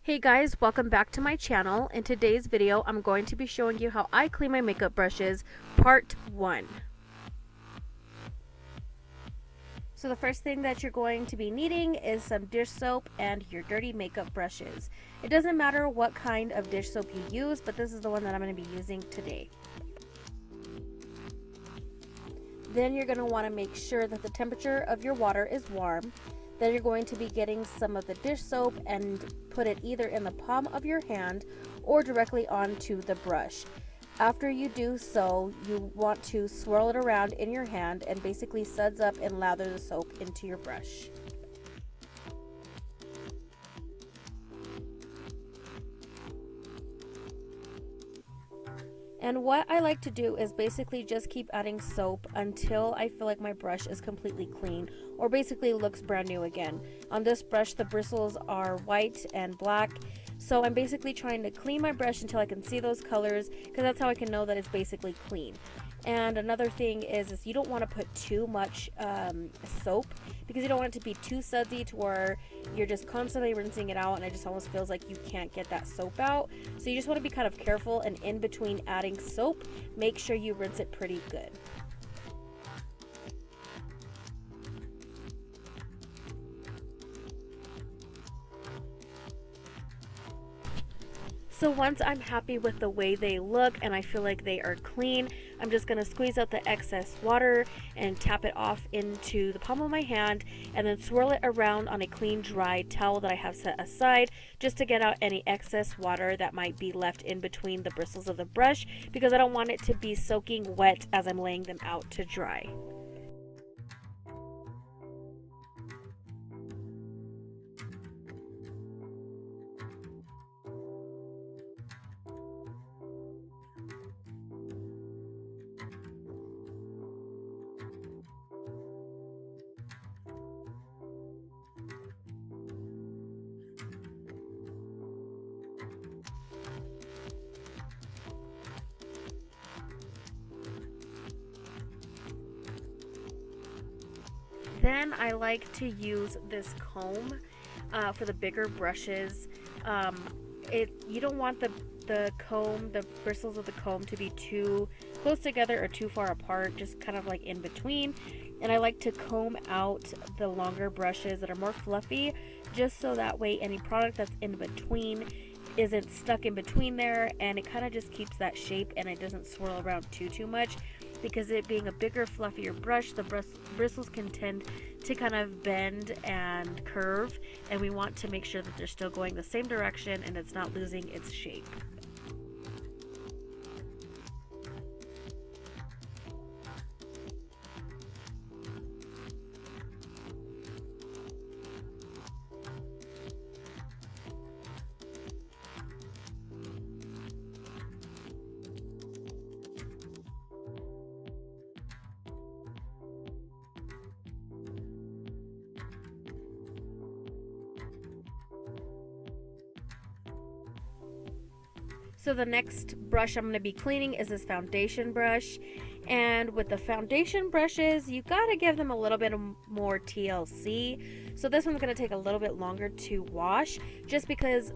Hey guys, welcome back to my channel. In today's video, I'm going to be showing you how I clean my makeup brushes, part 1. So the first thing that you're going to be needing is some dish soap and your dirty makeup brushes. It doesn't matter what kind of dish soap you use, but this is the one that I'm going to be using today. Then you're going to want to make sure that the temperature of your water is warm. Then you're going to be getting some of the dish soap and put it either in the palm of your hand or directly onto the brush. After you do so, you want to swirl it around in your hand and basically suds up and lather the soap into your brush. And what I like to do is basically just keep adding soap until I feel like my brush is completely clean, or basically looks brand new again. On this brush, the bristles are white and black, so I'm basically trying to clean my brush until I can see those colors, because that's how I can know that it's basically clean. And another thing is you don't want to put too much soap, because you don't want it to be too sudsy to where you're just constantly rinsing it out and it just almost feels like you can't get that soap out. So you just want to be kind of careful, and in between adding soap, make sure you rinse it pretty good. So once I'm happy with the way they look and I feel like they are clean, I'm just going to squeeze out the excess water and tap it off into the palm of my hand, and then swirl it around on a clean, dry towel that I have set aside, just to get out any excess water that might be left in between the bristles of the brush, because I don't want it to be soaking wet as I'm laying them out to dry. Then I like to use this comb for the bigger brushes. You don't want the bristles of the comb to be too close together or too far apart, just kind of like in between. And I like to comb out the longer brushes that are more fluffy, just so that way any product that's in between isn't stuck in between there, and it kind of just keeps that shape and it doesn't swirl around too much, because it being a bigger, fluffier brush, the bristles can tend to kind of bend and curve, and we want to make sure that they're still going the same direction and it's not losing its shape. So the next brush I'm going to be cleaning is this foundation brush. And with the foundation brushes, you got to give them a little bit more TLC. So this one's going to take a little bit longer to wash, just because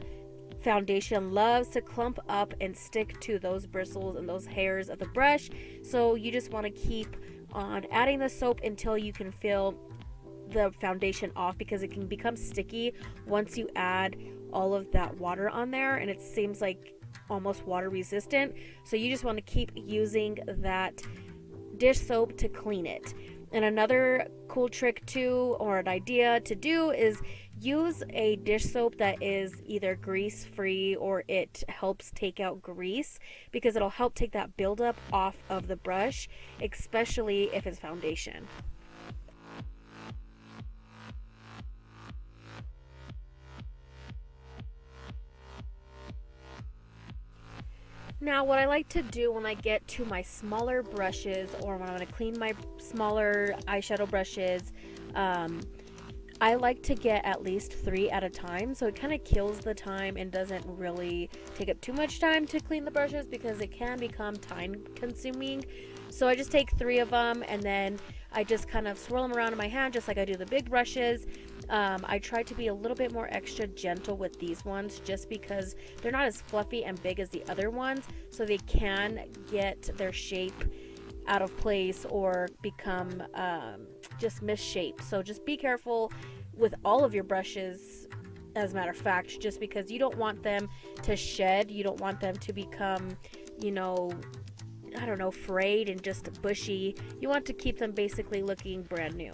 foundation loves to clump up and stick to those bristles and those hairs of the brush. So you just want to keep on adding the soap until you can feel the foundation off, because it can become sticky once you add all of that water on there, and it seems like almost water resistant. So you just want to keep using that dish soap to clean it. And another cool trick too, or an idea to do, is use a dish soap that is either grease free or it helps take out grease, because it'll help take that buildup off of the brush, especially if it's foundation. Now, what I like to do when I get to my smaller brushes, or when I'm going to clean my smaller eyeshadow brushes, I like to get at least 3 at a time, so it kind of kills the time and doesn't really take up too much time to clean the brushes, because it can become time consuming. So I just take 3 of them, and then I just kind of swirl them around in my hand just like I do the big brushes. I try to be a little bit more extra gentle with these ones just because they're not as fluffy and big as the other ones, so they can get their shape out of place or become just misshaped. So just be careful with all of your brushes, as a matter of fact, just because you don't want them to shed. You don't want them to become, you know, I don't know, frayed and just bushy. You want to keep them basically looking brand new.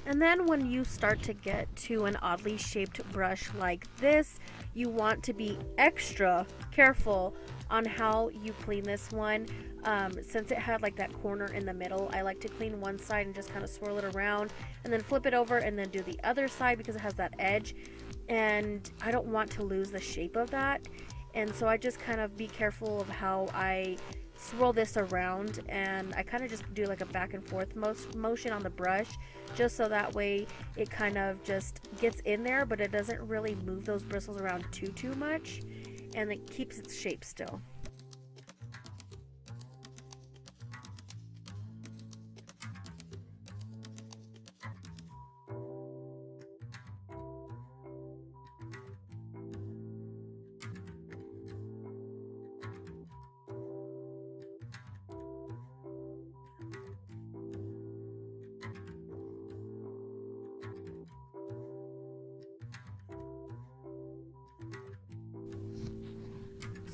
And then when you start to get to an oddly shaped brush like this, you want to be extra careful on how you clean this one. Since it had like that corner in the middle, I like to clean one side and just kind of swirl it around and then flip it over and then do the other side because it has that edge, and I don't want to lose the shape of that. And so I just kind of be careful of how I swirl this around, and I kind of just do like a back and forth motion on the brush, just so that way it kind of just gets in there, but it doesn't really move those bristles around too much, and it keeps its shape still.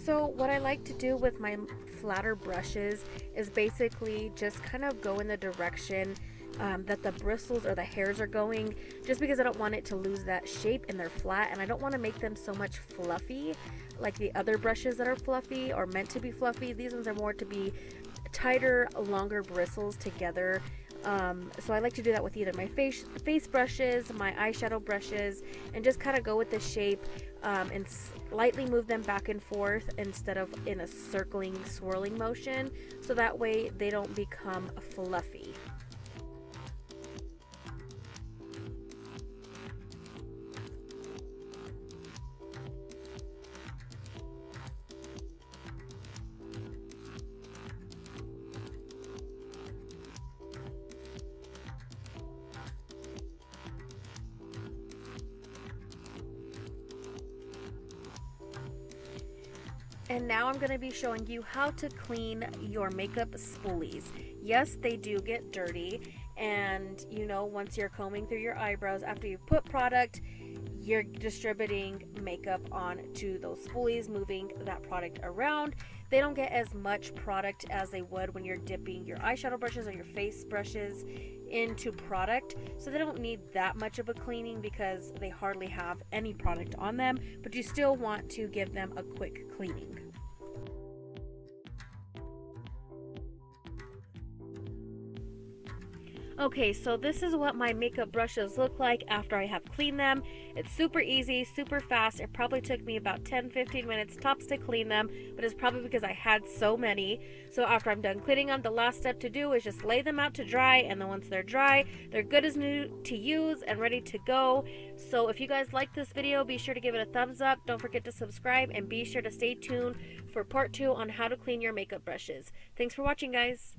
So what I like to do with my flatter brushes is basically just kind of go in the direction that the bristles or the hairs are going, just because I don't want it to lose that shape, and they're flat, and I don't want to make them so much fluffy like the other brushes that are fluffy or meant to be fluffy. These ones are more to be tighter, longer bristles together. So I like to do that with either my face brushes, my eyeshadow brushes, and just kind of go with the shape and slightly move them back and forth instead of in a circling, swirling motion, so that way they don't become fluffy. And now I'm going to be showing you how to clean your makeup spoolies. Yes, they do get dirty, and you know, once you're combing through your eyebrows after you put product, you're distributing makeup onto those spoolies, moving that product around. They don't get as much product as they would when you're dipping your eyeshadow brushes or your face brushes into product, so they don't need that much of a cleaning because they hardly have any product on them, but you still want to give them a quick cleaning. Okay, so this is what my makeup brushes look like after I have cleaned them. It's super easy, super fast. It probably took me about 10-15 minutes tops to clean them, but it's probably because I had so many. So after I'm done cleaning them, the last step to do is just lay them out to dry, and then once they're dry, they're good as new to use and ready to go. So if you guys like this video, be sure to give it a thumbs up. Don't forget to subscribe, and be sure to stay tuned for part 2 on how to clean your makeup brushes. Thanks for watching, guys.